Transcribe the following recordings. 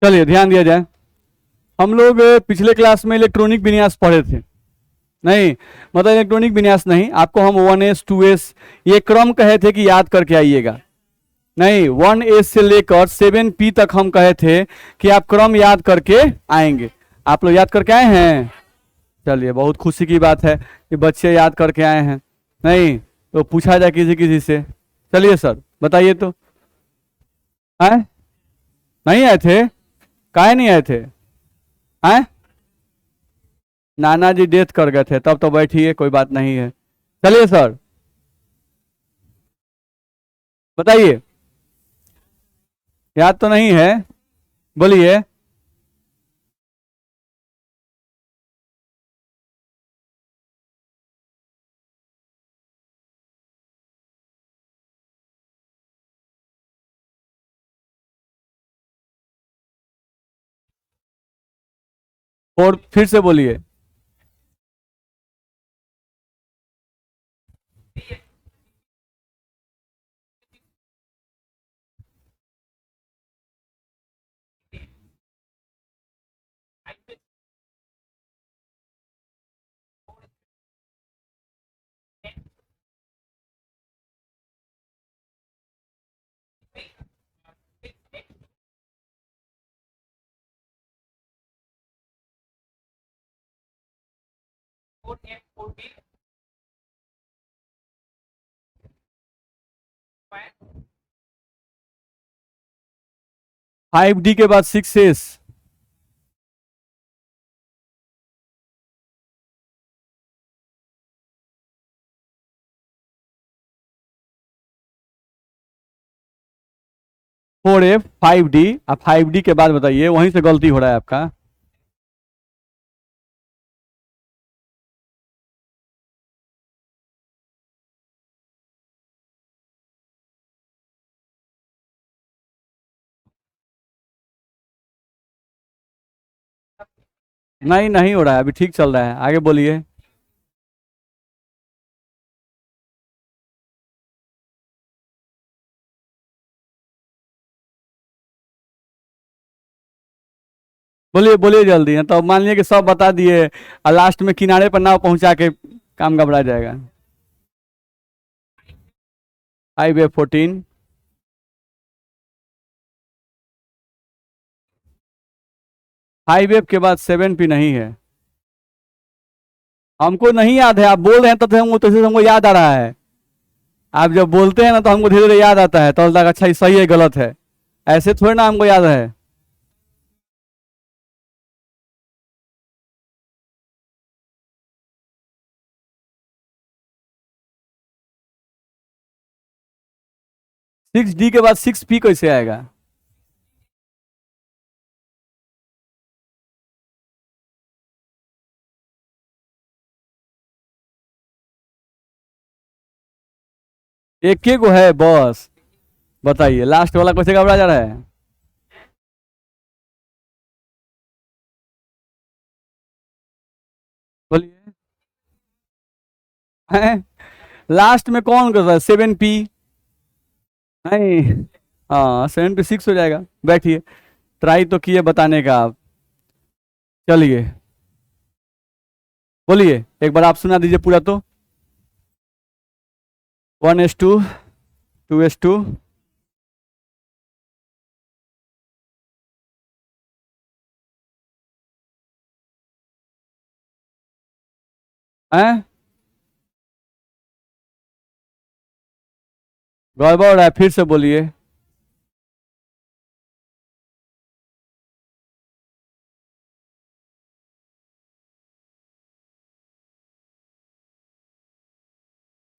चलिए ध्यान दिया जाए। हम लोग पिछले क्लास में इलेक्ट्रॉनिक विन्यास पढ़े थे। नहीं, मतलब इलेक्ट्रॉनिक विन्यास नहीं, आपको हम 1s 2s ये क्रम कहे थे कि याद करके आइएगा। नहीं, 1s से लेकर 7p तक हम कहे थे कि आप क्रम याद करके आएंगे। आप लोग याद करके आए हैं? चलिए, बहुत खुशी की बात है कि बच्चे याद करके आए हैं। नहीं तो पूछा जाए किसी किसी से। चलिए सर बताइए तो। आए? नहीं आए थे? काहे नहीं आए थे? आए? नाना जी डेथ कर गए थे, तब तो बैठिए, कोई बात नहीं है। चलिए सर बताइए। याद तो नहीं है? बोलिए। 4 फिर से बोलिए। फाइव डी के बाद 6s। 4f 5d। अब 5d के बाद बताइए, वहीं से गलती हो रहा है आपका। नहीं, नहीं हो रहा है, अभी ठीक चल रहा है, आगे बोलिए। बोलिए बोलिए जल्दी, है तो मान लिया कि सब बता दिए और लास्ट में किनारे पर नाव पहुंचा के काम घबरा जाएगा। 5f14। 5f के बाद 7p नहीं है। हमको नहीं याद है, आप बोल रहे हैं तो हमको तो हमको याद आ रहा है। आप जब बोलते हैं ना तो हमको धीरे धीरे याद आता है, तो लगता है अच्छा ये सही है गलत है। ऐसे थोड़ी ना हमको याद है। सिक्स डी के बाद 6p कैसे आएगा? एक के को है बस। बताइए लास्ट वाला कैसे घबरा जा रहा है? बोलिए। हैं? लास्ट में कौन कर रहा है? 7p? नहीं। हाँ, 7p 6 हो जाएगा। बैठिए, ट्राई तो किए बताने का आप। चलिए बोलिए, एक बार आप सुना दीजिए पूरा तो। 1s2 2s2। हैं? गड़बड़ है, फिर से बोलिए।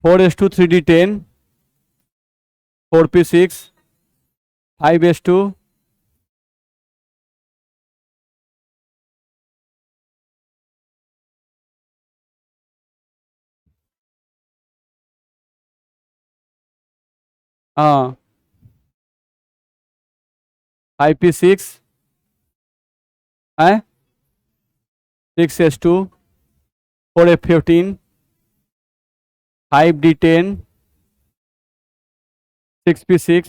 Four S two 3d10। 4p6। 5s2। हाँ, 5p6 है। 6s2। 4f15। 5d10। 6p6।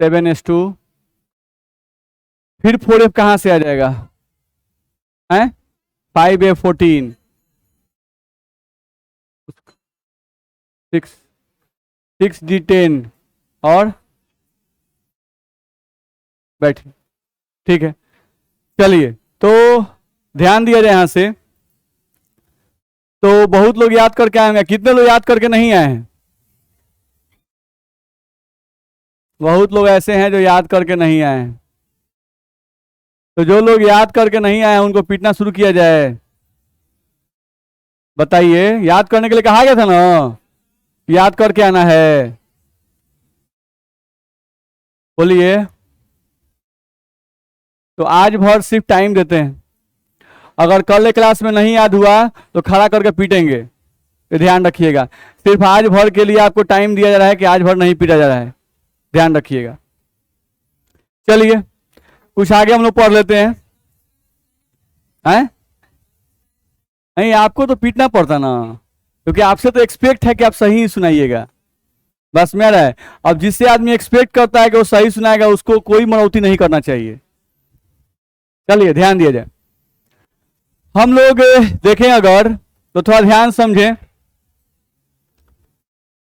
7s2। फिर 4F कहां से आ जाएगा? हैं 5A14, 6D10 और बैठ, ठीक है। चलिए तो ध्यान दिया जाए यहां से। तो बहुत लोग याद करके आए हैं, कितने लोग याद करके नहीं आए हैं? बहुत लोग ऐसे हैं जो याद करके नहीं आए हैं। तो जो लोग याद करके नहीं आए हैं उनको पीटना शुरू किया जाए। बताइए, याद करने के लिए कहा गया था ना, याद करके आना है। बोलिए। तो आज भर सिर्फ टाइम देते हैं, अगर कल क्लास में नहीं याद हुआ तो खड़ा करके पीटेंगे, तो ध्यान रखिएगा। सिर्फ आज भर के लिए आपको टाइम दिया जा रहा है कि आज भर नहीं पीटा जा रहा है, ध्यान रखिएगा। चलिए कुछ आगे हम लोग पढ़ लेते हैं। नहीं, आपको तो पीटना पड़ता ना, क्योंकि आपसे तो एक्सपेक्ट है कि आप सही सुनाइएगा, बस मेरा है। अब जिससे आदमी एक्सपेक्ट करता है कि वो सही सुनाएगा, उसको कोई मनौती नहीं करना चाहिए। चलिए ध्यान दिया जाए। हम लोग देखें अगर तो थोड़ा ध्यान समझें,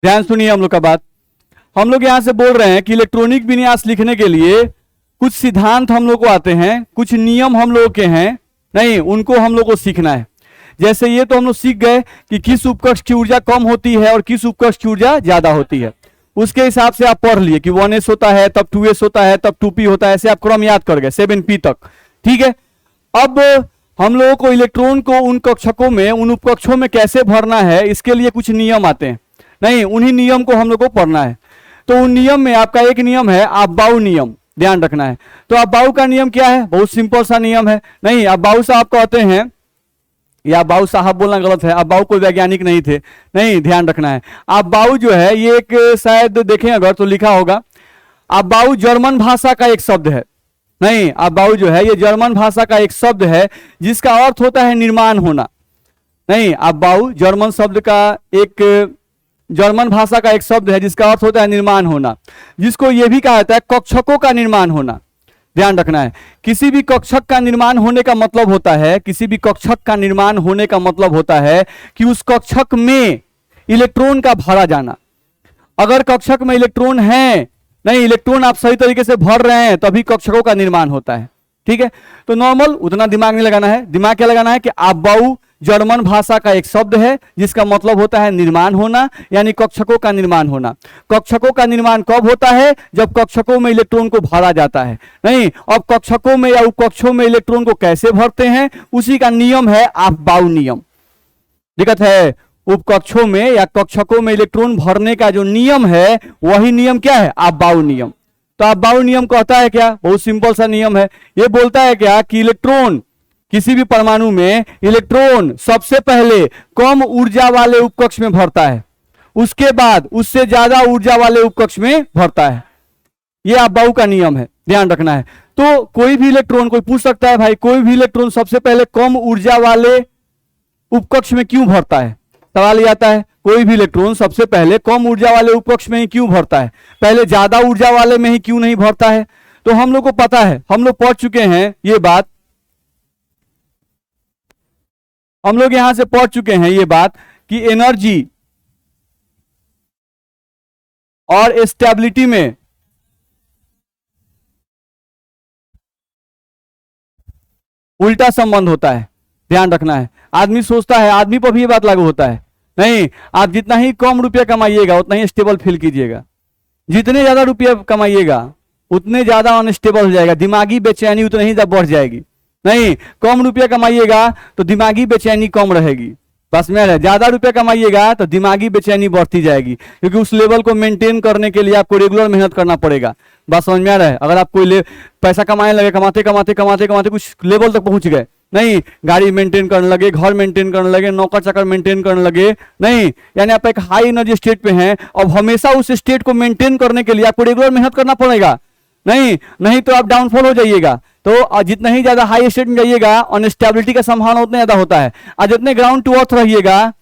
ध्यान सुनिए हम लोग का बात। हम लोग यहां से बोल रहे हैं कि इलेक्ट्रॉनिक विन्यास लिखने के लिए कुछ सिद्धांत हम लोग को आते हैं, कुछ नियम हम लोग के हैं, नहीं उनको हम लोग को सीखना है। जैसे ये तो हम लोग सीख गए कि किस उपकक्ष की ऊर्जा कम होती है और किस उपकक्ष की ऊर्जा ज्यादा होती है, उसके हिसाब से आप पढ़ लिए कि 1s होता है, तब 2s होता है, तब 2p होता है, ऐसे आप क्रम याद कर गए 7p तक, ठीक है। अब हम लोगों को इलेक्ट्रॉन को उन कक्षकों में, उन उपकक्षों में कैसे भरना है, इसके लिए कुछ नियम आते हैं, नहीं उन्हीं नियम को हम लोग को पढ़ना है। तो उन नियम में आपका एक नियम है अबाउ नियम, ध्यान रखना है। तो अबाउ का नियम क्या है? बहुत सिंपल सा नियम है। नहीं, अबाउ साहब कहते हैं, या अबाउ साहब बोलना गलत है, अबाउ कोई वैज्ञानिक नहीं थे, नहीं ध्यान रखना है। अबाउ जो है ये एक, शायद देखें अगर तो लिखा होगा, अबाउ जर्मन भाषा का एक शब्द है। नहीं, अबाउ जो है ये जर्मन भाषा का एक शब्द है जिसका अर्थ होता है निर्माण होना। नहीं, अबाउ जर्मन शब्द का एक, जर्मन भाषा का एक शब्द है जिसका अर्थ होता है निर्माण होना, जिसको यह भी कहा जाता है कक्षकों का निर्माण होना। ध्यान रखना है, किसी भी कक्षक का निर्माण होने का मतलब होता है, किसी भी कक्षक का निर्माण होने का मतलब होता है कि उस कक्षक में इलेक्ट्रॉन का भरा जाना। अगर कक्षक में इलेक्ट्रॉन है, नहीं इलेक्ट्रॉन आप सही तरीके से भर रहे हैं, तभी कक्षकों का निर्माण होता है, ठीक है। तो नॉर्मल उतना दिमाग नहीं लगाना है, दिमाग क्या लगाना है कि अबाउ जर्मन भाषा का एक शब्द है जिसका मतलब होता है निर्माण होना, यानी कक्षकों का निर्माण होना। कक्षकों का निर्माण कब होता है? जब कक्षकों में इलेक्ट्रॉन को भरा जाता है। नहीं, अब कक्षकों में या उपकक्षों में इलेक्ट्रॉन को कैसे भरते हैं, उसी का नियम है अबाउ नियम। दिक्कत है, उपकक्षों में या कक्षकों में इलेक्ट्रॉन भरने का जो नियम है वही नियम क्या है? अबाउ नियम। तो अबाउ नियम कहता है क्या? बहुत सिंपल सा नियम है। ये बोलता है क्या कि इलेक्ट्रॉन, किसी भी परमाणु में इलेक्ट्रॉन सबसे पहले कम ऊर्जा वाले उपकक्ष में भरता है, उसके बाद उससे ज्यादा ऊर्जा वाले उपकक्ष में भरता है। यह अबाउ का नियम है, ध्यान रखना है। तो कोई भी इलेक्ट्रॉन, कोई पूछ सकता है भाई कोई भी इलेक्ट्रॉन सबसे पहले कम ऊर्जा वाले उपकक्ष में क्यों भरता है? सवाल ये आता है, कोई भी इलेक्ट्रॉन सबसे पहले कम ऊर्जा वाले उपकक्ष में ही क्यों भरता है, पहले ज्यादा ऊर्जा वाले में ही क्यों नहीं भरता है? तो हम लोग को पता है, हम लोग पढ़ चुके हैं ये बात, हम लोग यहां से पढ़ चुके हैं ये बात कि एनर्जी और स्टेबिलिटी में उल्टा संबंध होता है, ध्यान रखना है। आदमी सोचता है, आदमी पर भी ये बात लागू होता है, नहीं आप जितना ही कम रुपया कमाइएगा उतना ही स्टेबल फील कीजिएगा, जितने ज्यादा रुपया कमाइएगा उतने ज्यादा अनस्टेबल हो जाएगा, दिमागी बेचैनी उतनी ही बढ़ जाएगी। नहीं, कम रुपया कमाइएगा तो दिमागी बेचैनी कम रहेगी, बस में ज्यादा रुपया कमाइएगा तो दिमागी बेचैनी बढ़ती जाएगी, क्योंकि उस लेवल को मेंटेन करने के लिए आपको रेगुलर मेहनत करना पड़ेगा। बस समझ में आ रहा है? अगर आप कोई पैसा कमाने लगे, कमाते कमाते कमाते कमाते कुछ लेवल तक पहुंच गए, नहीं गाड़ी मेंटेन करने लगे, घर मेंटेन करने लगे, नौकर चाकर मेंटेन करने लगे, नहीं नहीं आप एक हाई एनर्जी स्टेट पे हैं, अब हमेशा उस स्टेट को मेंटेन करने के लिए आपको रेगुलर मेहनत करना पड़ेगा, नहीं तो आप डाउनफॉल हो जाइएगा। तो जितना ही ज्यादा हाई स्टेट में जाइएगा अनस्टेबिलिटी का संभावना उतना ज्यादा होता है, और जितने ग्राउंड टू अर्थ रहिएगा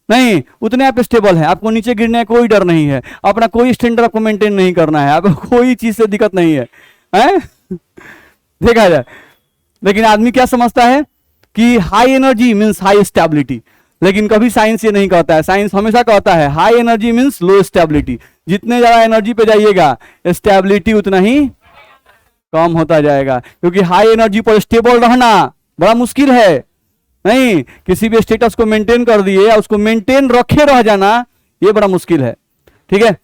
नहीं उतने आप स्टेबल हैं, आपको नीचे गिरने का कोई डर नहीं है, अपना कोई स्टैंडर्ड आपको मेंटेन नहीं करना है, आपको कोई चीज से दिक्कत नहीं है, हैं? देखा जाए। लेकिन आदमी क्या समझता है कि high energy means high stability, लेकिन कभी साइंस ये नहीं कहता है। साइंस हमेशा कहता है high energy means low stability. जितने ज्यादा एनर्जी पे जाइएगा स्टेबिलिटी उतना ही कम होता जाएगा, क्योंकि हाई एनर्जी पर स्टेबल रहना बड़ा मुश्किल है। नहीं, किसी भी स्टेटस को मेंटेन कर दिए या उसको मेंटेन रखे रह जाना ये बड़ा मुश्किल है। ठीक है,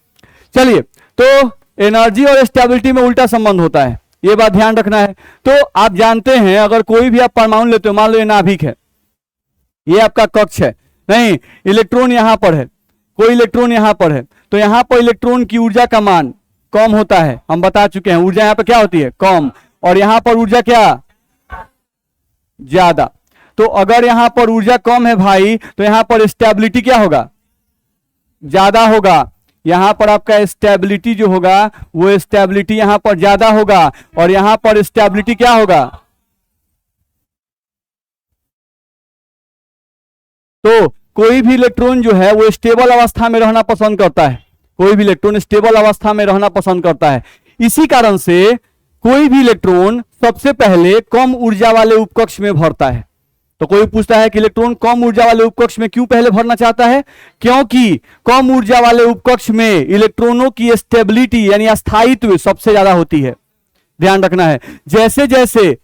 चलिए, तो एनर्जी और स्टेबिलिटी में उल्टा संबंध होता है, ये बात ध्यान रखना है। तो आप जानते हैं अगर कोई भी आप परमाणु लेते हो, मान लो ये नाभिक है, ये आपका कक्ष है, नहीं इलेक्ट्रॉन यहां पर है, कोई इलेक्ट्रॉन यहां पर है, तो यहां पर इलेक्ट्रॉन की ऊर्जा का मान कम होता है। हम बता चुके हैं ऊर्जा यहां पर क्या होती है, कम, और यहां पर ऊर्जा क्या, ज्यादा। तो अगर यहां पर ऊर्जा कम है भाई, तो यहां पर स्टेबिलिटी क्या होगा, ज्यादा होगा। यहां पर आपका स्टेबिलिटी जो होगा वो स्टेबिलिटी यहां पर ज्यादा होगा, और यहां पर स्टेबिलिटी क्या होगा, तो कोई भी इलेक्ट्रॉन जो है वो स्टेबल अवस्था में रहना पसंद करता है। कोई भी इलेक्ट्रॉन स्टेबल अवस्था में रहना पसंद करता है। इसी कारण से कोई भी इलेक्ट्रॉन सबसे पहले कम ऊर्जा वाले उपकक्ष में भरता है। तो कोई पूछता है कि इलेक्ट्रॉन कम ऊर्जा वाले उपकक्ष में क्यों पहले भरना चाहता है, क्योंकि कम ऊर्जा वाले उपकक्ष में इलेक्ट्रॉनों की स्टेबिलिटी यानी स्थायित्व सबसे ज्यादा होती है। ध्यान रखना है, जैसे जैसे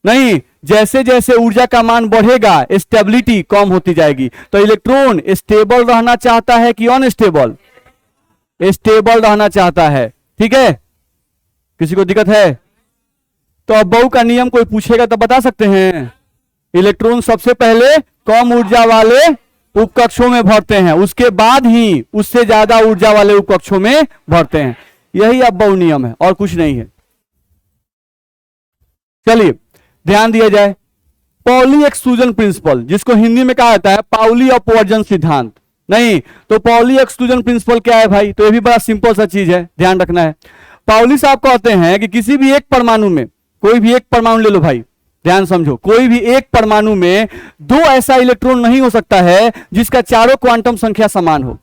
नहीं, जैसे जैसे ऊर्जा का मान बढ़ेगा स्टेबिलिटी कम होती जाएगी। तो इलेक्ट्रॉन स्टेबल रहना चाहता है कि अनस्टेबल, स्टेबल रहना चाहता है। ठीक है, किसी को दिक्कत है? तो अब बहु का नियम कोई पूछेगा तो बता सकते हैं, इलेक्ट्रॉन सबसे पहले कम ऊर्जा वाले उपकक्षों में भरते हैं, उसके बाद ही उससे ज्यादा ऊर्जा वाले उपकक्षों में भरते हैं। यही अब बहु नियम है और कुछ नहीं है। चलिए ध्यान दिया जाए, पाउली एक्सक्लूजन प्रिंसिपल, जिसको हिंदी में कहा जाता है पाउली अपवर्जन सिद्धांत। नहीं, तो पाउली एक्सक्लूजन प्रिंसिपल क्या है भाई, तो ये भी बड़ा सिंपल सा चीज है, ध्यान रखना है। पाउली साहब कहते हैं कि किसी भी एक परमाणु में, कोई भी एक परमाणु ले लो भाई, ध्यान समझो, कोई भी एक परमाणु में दो ऐसा इलेक्ट्रॉन नहीं हो सकता है जिसका चारों क्वांटम संख्या समान हो।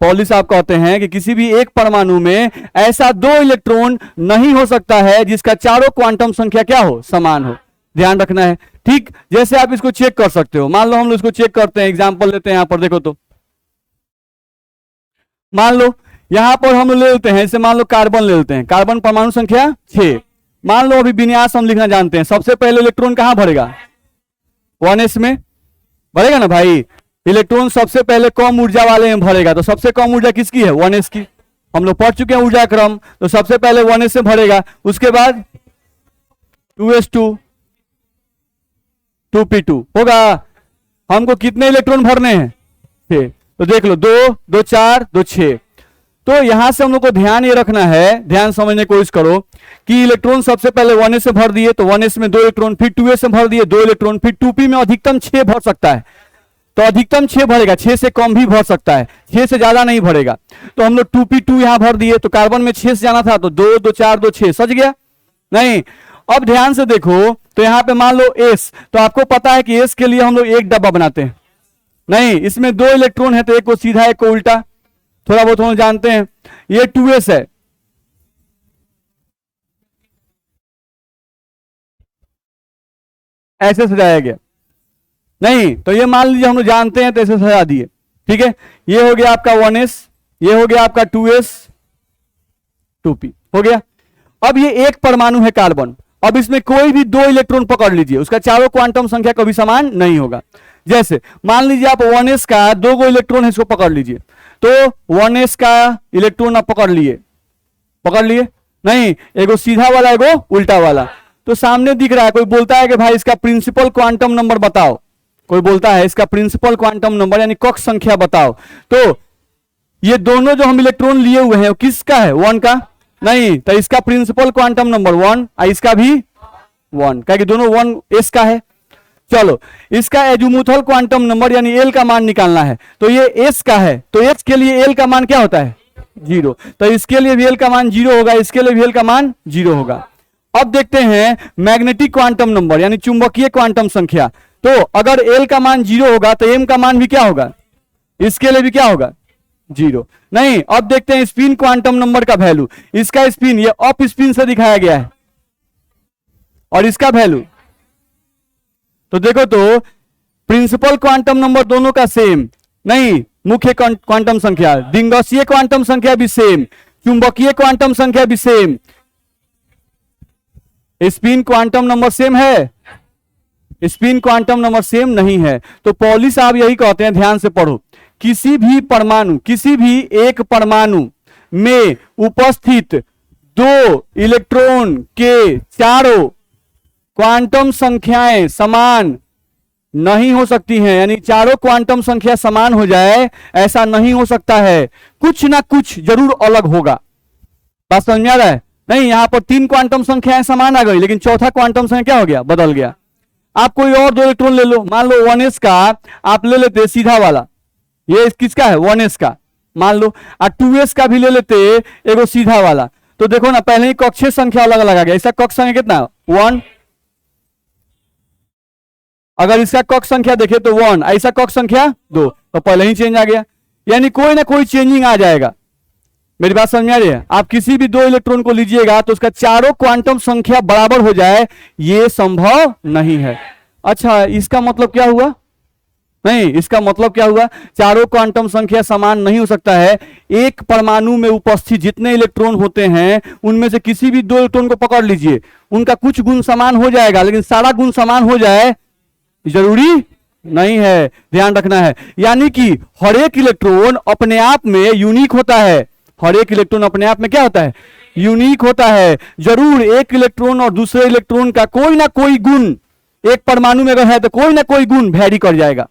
पाउली साहब कहते हैं कि किसी भी एक परमाणु में ऐसा दो इलेक्ट्रॉन नहीं हो सकता है जिसका चारों क्वांटम संख्या क्या हो, समान हो। ध्यान रखना है। ठीक, जैसे आप इसको चेक कर सकते हो, मान लो हम लोग इसको चेक करते हैं, एग्जांपल लेते हैं यहां पर, देखो तो मान लो यहां पर हम ले लेते हैं, जैसे मान लो कार्बन ले लेते हैं, कार्बन परमाणु संख्या 6। मान लो अभी विन्यास हम लिखना जानते हैं, सबसे पहले इलेक्ट्रॉन कहां भरेगा, 1s में भरेगा ना भाई। इलेक्ट्रॉन सबसे पहले कम ऊर्जा वाले में भरेगा, तो सबसे कम ऊर्जा किसकी है, 1s की। हम लोग पढ़ चुके हैं ऊर्जा क्रम, तो सबसे पहले 1s से भरेगा, उसके बाद 2s2 2p2 होगा। हमको कितने इलेक्ट्रॉन भरने हैं, 6। तो देख लो 2 2 4 2 6। तो यहां से हम लोग को ध्यान ये रखना है, ध्यान समझने की कोशिश करो कि इलेक्ट्रॉन सबसे पहले 1s से भर दिए, तो 1s में 2 इलेक्ट्रॉन, फिर 2s से भर दिए 2 इलेक्ट्रॉन, फिर 2p में अधिकतम 6 भर सकता है, तो अधिकतम 6 भरेगा, 6 से कम भी भर सकता है, 6 से ज्यादा नहीं भरेगा। तो हम लोग 2p2 यहां भर दिए, तो कार्बन में 6 से जाना था, तो 2 2 4 2 6 सज गया। नहीं, अब ध्यान से देखो, तो यहां पे मान लो s, तो आपको पता है कि s के लिए हम लोग एक डब्बा बनाते हैं। नहीं, इसमें 2 इलेक्ट्रॉन है, तो एक को सीधा एक को उल्टा, थोड़ा बहुत हम जानते हैं। ये 2s है, ऐसे सजाया गया। नहीं, तो ये मान लीजिए हम लोग जानते हैं, तो ऐसे सजा दिए। ठीक है, ये हो गया आपका 1s, ये हो गया आपका 2s 2p हो गया। अब ये एक परमाणु है कार्बन, अब इसमें कोई भी 2 इलेक्ट्रॉन पकड़ लीजिए, उसका चारों क्वांटम संख्या कभी समान नहीं होगा। जैसे मान लीजिए आप 1s का 2 गो इलेक्ट्रॉन है, इसको पकड़ लीजिए, तो 1s का इलेक्ट्रॉन आप पकड़ लिए नहीं, एगो सीधा वाला एगो उल्टा वाला, तो सामने दिख रहा है। कोई बोलता है कि भाई इसका प्रिंसिपल क्वांटम नंबर बताओ, कोई बोलता है इसका प्रिंसिपल क्वांटम नंबर यानी कक्ष संख्या बताओ। तो ये दोनों जो हम इलेक्ट्रॉन लिए हुए हैं किसका है, 1 का। नहीं, तो इसका प्रिंसिपल क्वांटम नंबर 1 और इसका भी 1, क्या कि दोनों 1s का है। चलो, इसका एजुमुथल क्वांटम नंबर यानी एल का मान निकालना है, तो ये s का है, तो h के लिए एल का मान क्या होता है, 0, तो इसके लिए भी एल का मान 0 होगा, इसके लिए भी एल का मान 0 होगा। अब देखते हैं मैग्नेटिक क्वांटम नंबर यानी चुंबकीय क्वांटम संख्या, तो अगर एल का मान 0 होगा तो एम का मान भी क्या होगा, इसके लिए भी क्या होगा, 0। नहीं, अब देखते हैं स्पिन क्वांटम नंबर का वैल्यू, इसका स्पिन ये अप स्पिन से दिखाया गया है, और इसका वैल्यू, तो देखो तो प्रिंसिपल क्वांटम नंबर दोनों का सेम नहीं, मुख्य क्वांटम संख्या, डिंगोसिय क्वांटम संख्या भी सेम, चुंबकीय क्वांटम संख्या भी same, spin quantum number same है, स्पिन क्वांटम नंबर सेम नहीं है। तो पॉली साहब यही कहते हैं, ध्यान से पढ़ो, किसी भी परमाणु, किसी भी एक परमाणु में उपस्थित दो इलेक्ट्रॉन के चारों क्वांटम संख्याएं समान नहीं हो सकती हैं, यानी चारों क्वांटम संख्या समान हो जाए ऐसा नहीं हो सकता है, कुछ ना कुछ जरूर अलग होगा। बात समझ में आ रहा है? नहीं, यहां पर 3 क्वांटम संख्याएं समान आ गई, लेकिन चौथा क्वांटम संख्या क्या हो गया, बदल गया। आप कोई और 2 इलेक्ट्रॉन ले लो, मान लो 1s का आप ले लेते सीधा वाला, ये किसका है 1s का मान लो, और 2s का भी ले लेते एगो सीधा वाला, तो देखो ना पहले ही कक्षीय संख्या अलग अलग आ गया। इसका कक्ष संख्या कितना 1, अगर इसका कक्ष संख्या देखे तो 1, ऐसा कक्ष संख्या 2, तो पहले ही चेंज आ गया, यानी कोई ना कोई चेंजिंग आ जाएगा। मेरी बात समझ में आ रही है? आप किसी भी 2 इलेक्ट्रॉन को लीजिएगा तो उसका चारों क्वांटम संख्या बराबर हो जाए, यह संभव नहीं है। अच्छा, इसका मतलब क्या हुआ? नहीं, इसका मतलब क्या हुआ, चारों क्वांटम संख्या समान नहीं हो सकता है। एक परमाणु में उपस्थित जितने इलेक्ट्रॉन होते हैं उनमें से किसी भी 2 इलेक्ट्रॉन को पकड़ लीजिए, उनका कुछ गुण समान हो जाएगा, लेकिन सारा गुण समान हो जाए जरूरी नहीं है, ध्यान रखना है। यानी कि हर एक इलेक्ट्रॉन अपने आप में यूनिक होता है, हर एक इलेक्ट्रॉन अपने आप में क्या होता है, यूनिक होता है। जरूर एक इलेक्ट्रॉन और दूसरे इलेक्ट्रॉन का कोई ना कोई गुण एक परमाणु में अगर है तो कोई ना कोई गुण वैरी कर जाएगा,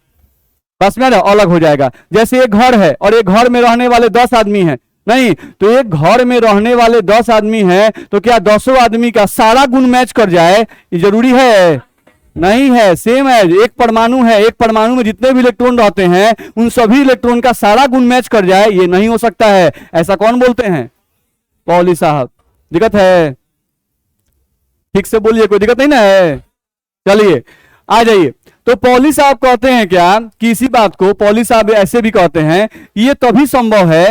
बस में अलग हो जाएगा। जैसे एक घर है और एक घर में रहने वाले 10 आदमी हैं, नहीं तो एक घर में रहने वाले 10 आदमी हैं तो क्या 10 आदमी का सारा गुण मैच कर जाए, ये जरूरी है? नहीं है। सेम है, एक परमाणु है, एक परमाणु में जितने भी इलेक्ट्रॉन रहते हैं उन सभी इलेक्ट्रॉन का सारा गुण मैच कर जाए, ये नहीं हो सकता है। ऐसा कौन बोलते हैं? पॉली साहब। दिक्कत है? ठीक से बोलिए, कोई दिक्कत नहीं ना है? चलिए आ जाइए। तो पॉली साहब कहते हैं क्या कि इसी बात को पॉली साहब ऐसे भी कहते हैं, ये तभी संभव है,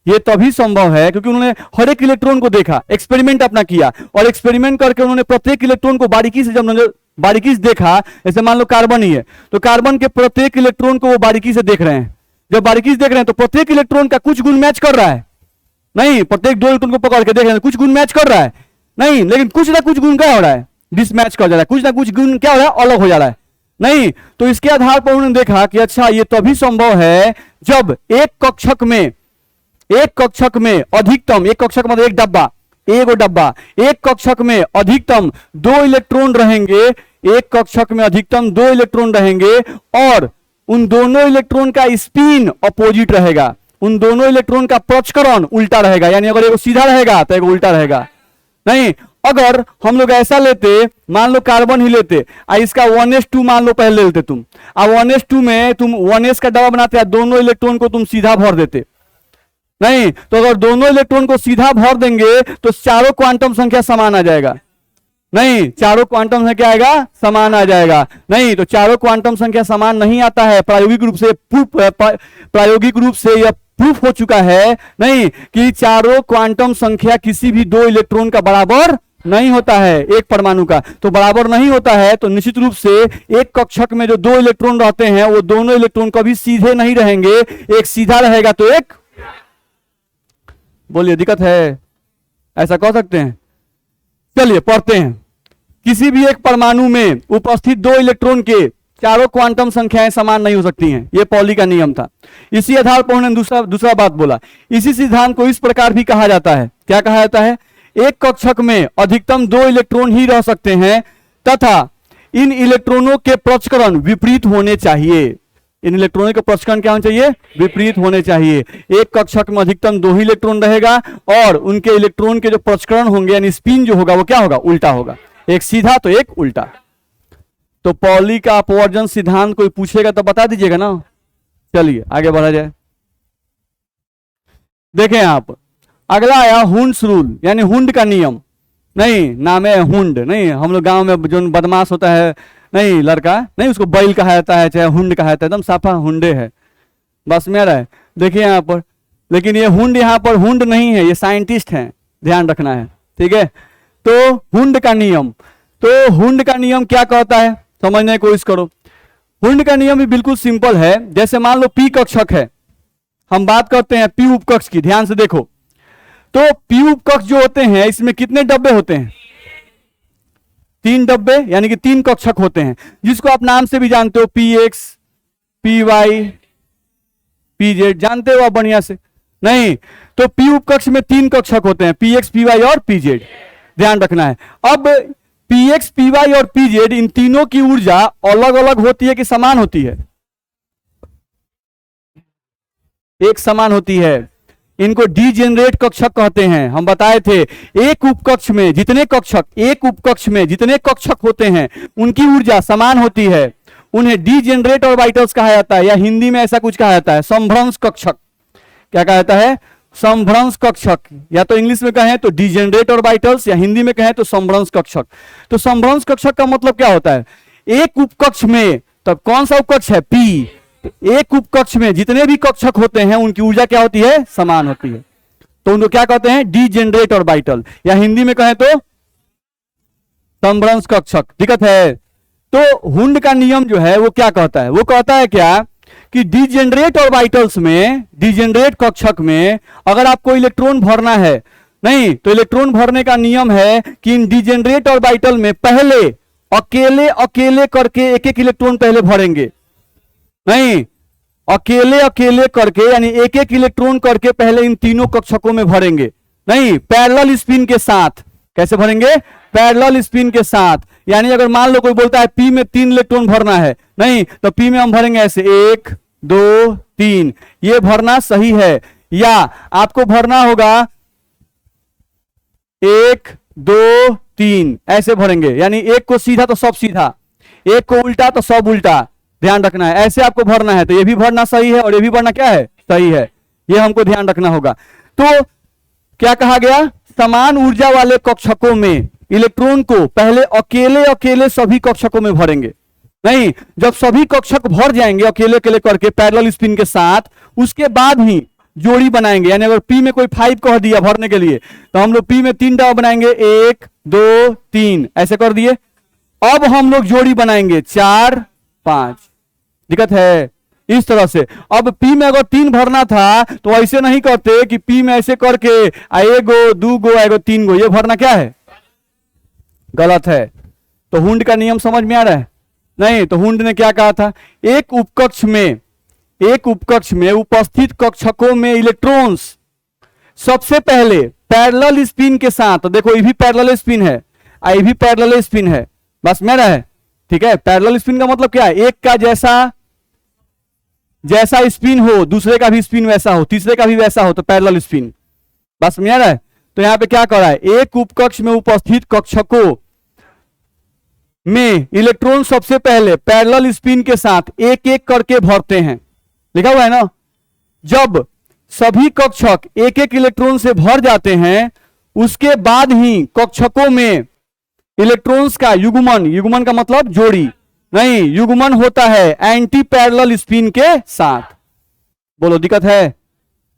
ये तभी संभव है क्योंकि उन्होंने हर एक इलेक्ट्रॉन को देखा, एक्सपेरिमेंट अपना किया, और एक्सपेरिमेंट करके उन्होंने प्रत्येक इलेक्ट्रॉन को बारीकी से जब बारीकी से देखा, जैसे मान लो कार्बन ही है तो कार्बन के प्रत्येक इलेक्ट्रॉन को वो बारीकी से देख रहे हैं। जब बारीकी से देख रहे हैं तो प्रत्येक इलेक्ट्रॉन का कुछ गुण मैच कर रहा है, नहीं प्रत्येक 2 इलेक्ट्रॉन को पकड़ के देख रहे हैं, कुछ गुण मैच कर रहा है, नहीं लेकिन कुछ ना कुछ गुण क्या हो रहा है, डिसमैच कर जा रहा है, कुछ ना कुछ गुण क्या हो रहा है, अलग हो जा रहा है। नहीं तो इसके आधार पर उन्होंने देखा कि अच्छा ये तभी संभव है जब एक कक्षक में अधिकतम, एक कक्षक मतलब एक डब्बा, एगो डब्बा, एक कक्षक में अधिकतम 2 इलेक्ट्रॉन रहेंगे, एक कक्षक में अधिकतम 2 इलेक्ट्रॉन रहेंगे और उन दोनों इलेक्ट्रॉन का स्पिन अपोजिट रहेगा, उन दोनों इलेक्ट्रॉन का प्रचकरण उल्टा रहेगा, यानी अगर एगो सीधा रहेगा तो एगो उल्टा रहेगा। नहीं, अगर हम लोग ऐसा लेते, मान लो कार्बन ही लेते, इसका 1s2 मान लो पहले लेते तुम, अब 1s2 में तुम 1s का डब्बा बनाते, दोनों इलेक्ट्रॉन को तुम सीधा भर देते, नहीं तो अगर दोनों इलेक्ट्रॉन को सीधा भर देंगे तो चारों क्वांटम संख्या समान आ जाएगा, नहीं चारों क्वांटम संख्या आएगा समान आ जाएगा, नहीं तो चारों क्वांटम संख्या समान नहीं आता है। प्रायोगिक रूप से यह प्रूफ हो चुका है नहीं कि चारों क्वांटम संख्या किसी भी 2 इलेक्ट्रॉन का बराबर नहीं होता है, एक परमाणु का तो बराबर नहीं होता है। तो निश्चित रूप से एक कक्षक में जो 2 इलेक्ट्रॉन रहते हैं वो दोनों इलेक्ट्रॉन कभी सीधे नहीं रहेंगे, एक सीधा रहेगा तो एक, बोलिए दिक्कत है? ऐसा कह सकते हैं? चलिए पढ़ते हैं। किसी भी एक परमाणु में उपस्थित 2 इलेक्ट्रॉन के चारों क्वांटम संख्याएं समान नहीं हो सकती हैं, यह पॉली का नियम था। इसी आधार पर उन्होंने दूसरा बात बोला। इसी सिद्धांत को इस प्रकार भी कहा जाता है, क्या कहा जाता है? एक कक्षक में अधिकतम 2 इलेक्ट्रॉन ही रह सकते हैं तथा इन इलेक्ट्रॉनों के प्रचकरण विपरीत होने चाहिए। इन इलेक्ट्रॉनों के प्रचकरण क्या होने चाहिए? विपरीत होने चाहिए। एक कक्षक में अधिकतम 2 ही इलेक्ट्रॉन रहेगा और उनके इलेक्ट्रॉन के जो प्रचकरण होंगे यानी स्पिन जो होगा वो क्या होगा? उल्टा होगा, एक सीधा तो एक उल्टा। तो पॉली का अपवर्जन सिद्धांत कोई पूछेगा तो बता दीजिएगा ना। चलिए आगे बढ़ा जाए। देखें आप, अगला आया हुंड्स रूल, यानी हुंड का नियम। नहीं नाम है हुंड, नहीं हम लोग गांव में जो बदमाश होता है, नहीं लड़का, नहीं उसको बैल कहा जाता है चाहे हुंड कहा जाता है, एकदम साफा हुंडे है, बस में रहा है। देखिए यहाँ पर, लेकिन ये हुंड यहाँ पर हुंड नहीं है, ये साइंटिस्ट हैं, ध्यान रखना है, ठीक है। तो हुंड का नियम, तो हुंड का नियम क्या कहता है समझने की कोशिश करो। हुंड का नियम भी बिल्कुल सिंपल है। जैसे मान लो पी कक्षक है, हम बात करते हैं पी उपकक्ष की, ध्यान से देखो। तो पी उपकक्ष जो होते हैं इसमें कितने डब्बे होते हैं? 3 डब्बे, यानी कि 3 कक्षक होते हैं, जिसको आप नाम से भी जानते हो, P X, P Y, P Z, जानते हो आप बढ़िया से? नहीं, तो पी उपकक्ष में 3 कक्षक होते हैं, पी एक्स, पी वाई और पी जेड, ध्यान रखना है। अब पी एक्स, पी वाई और पी जेड, इन तीनों की ऊर्जा अलग अलग होती है कि समान होती है? एक समान होती है। इनको डीजेनरेट कक्षक कहते हैं। हम बताए थे एक उपकक्ष में जितने कक्षक होते हैं उनकी ऊर्जा समान होती है, उन्हें डीजेनरेट ऑर्बिटल्स कहा जाता है, या हिंदी में ऐसा कुछ कहा जाता है समभ्रंश कक्षक। क्या कहा जाता है? समभ्रंश कक्षक, या तो इंग्लिश में कहें तो डीजेनरेट ऑर्बिटल्स, या हिंदी में कहें तो समभ्रंश कक्षक। तो समभ्रंश कक्षक का मतलब क्या होता है? एक उपकक्ष में, तब कौन सा उपकक्ष है? पी। एक उपकक्ष में जितने भी कक्षक होते हैं उनकी ऊर्जा क्या होती है? समान होती है। तो उनको क्या कहते हैं? डीजेनरेट ऑर्बिटल, या हिंदी में कहें तो समभ्रंश कक्षक। दिक्कत है? तो हुंड का नियम जो है वो क्या कहता है? वो कहता है क्या कि डीजेनरेट ऑर्बिटल्स में, डीजेनरेट कक्षक में अगर आपको इलेक्ट्रॉन भरना है, नहीं तो इलेक्ट्रॉन भरने का नियम है कि इन डीजेनरेट ऑर्बिटल में पहले अकेले अकेले करके एक इलेक्ट्रॉन पहले भरेंगे। नहीं, अकेले अकेले करके, यानी एक इलेक्ट्रॉन करके पहले इन तीनों कक्षकों में भरेंगे। नहीं, पैरेलल स्पिन के साथ। कैसे भरेंगे? पैरेलल स्पिन के साथ। यानी अगर मान लो कोई बोलता है पी में 3 इलेक्ट्रॉन भरना है, नहीं तो पी में हम भरेंगे ऐसे 1 2 3, ये भरना सही है। या आपको भरना होगा 1 2 3, ऐसे भरेंगे, यानी एक को सीधा तो सब सीधा, एक को उल्टा तो सब उल्टा, ध्यान रखना है। ऐसे आपको भरना है, तो ये भी भरना सही है और ये भी भरना क्या है? सही है। ये हमको ध्यान रखना होगा। तो क्या कहा गया? समान ऊर्जा वाले कक्षकों में इलेक्ट्रॉन को पहले अकेले अकेले सभी कक्षकों में भरेंगे। नहीं, जब सभी कक्षक भर जाएंगे अकेले अकेले करके पैरेलल स्पिन के साथ, उसके बाद ही जोड़ी बनाएंगे। यानी अगर पी में कोई 5 कह दिया भरने के लिए, तो हम लोग पी में 3 डब्बा बनाएंगे, 1 2 3, ऐसे कर दिए। अब हम लोग जोड़ी बनाएंगे 4 5। दिक्कत है? इस तरह से। अब पी में अगर 3 भरना था तो ऐसे नहीं करते कि पी में ऐसे करके 1 गो 2 गो 1 गो 3 गो, ये भरना क्या है? गलत है। तो हुंड का नियम समझ में आ रहा है? नहीं, तो हुंड ने क्या कहा था? एक उपकक्ष में उपस्थित कक्षकों में इलेक्ट्रॉन्स सबसे पहले पैरेलल स्पिन के साथ, तो देखो ये भी पैरेलल स्पिन है, ये भी पैरेलल स्पिन है, बस मेरा है, ठीक है। पैरेलल स्पिन का मतलब क्या है? एक का जैसा स्पिन हो, दूसरे का भी स्पिन वैसा हो, तीसरे का भी वैसा हो, तो पैरेलल स्पिन। बस समझ रहा है? तो यहां पे क्या कर रहा है? एक उपकक्ष में उपस्थित कक्षकों में इलेक्ट्रॉन सबसे पहले पैरेलल स्पिन के साथ एक एक करके भरते हैं। लिखा हुआ है ना? जब सभी कक्षक एक एक इलेक्ट्रॉन से भर जाते हैं, उसके बाद ही कक्षकों में इलेक्ट्रॉन्स का युग्मन का मतलब जोड़ी, नहीं, युग्मन होता है एंटी पैरेलल स्पिन के साथ। बोलो, दिक्कत है?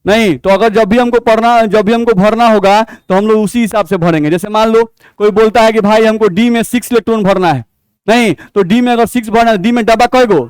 नहीं, तो अगर जब भी हमको भरना होगा तो हम लोग उसी हिसाब से भरेंगे। जैसे मान लो कोई बोलता है कि भाई हमको डी में 6 इलेक्ट्रॉन भरना है, नहीं तो डी में अगर 6 भरना है, डी में डब्बा कै गो?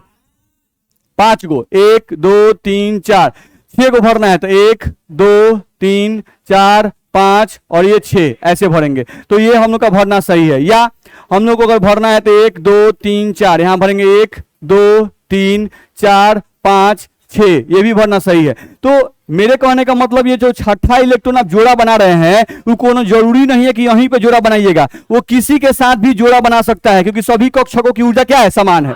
5 गो, 1 2 3 4, 6 गो भरना है तो 1 2 3 4 5 और ये 6, ऐसे भरेंगे। तो ये हम लोग का भरना सही है। या हम लोग को अगर भरना है तो 1 2 3 4, यहां भरेंगे 1 2 3 4 5 6, ये भी भरना सही है। तो मेरे कहने का मतलब ये जो छठा इलेक्ट्रॉन आप जोड़ा बना रहे हैं, वो कोनो जरूरी नहीं है कि यहीं पे जोड़ा बनाइएगा, वो किसी के साथ भी जोड़ा बना सकता है, क्योंकि सभी कक्षकों की ऊर्जा क्या है? समान है।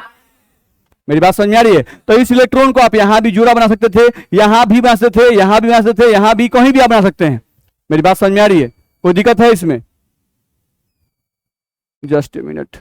मेरी बात समझ में आ रही है? तो इस इलेक्ट्रॉन को आप यहां भी जोड़ा बना सकते थे, यहां भी बना सकते थे, यहां भी बना सकते थे, यहां भी, कहीं भी आप बना सकते हैं। मेरी बात समझ में आ रही है? कोई दिक्कत है इसमें? Just a minute.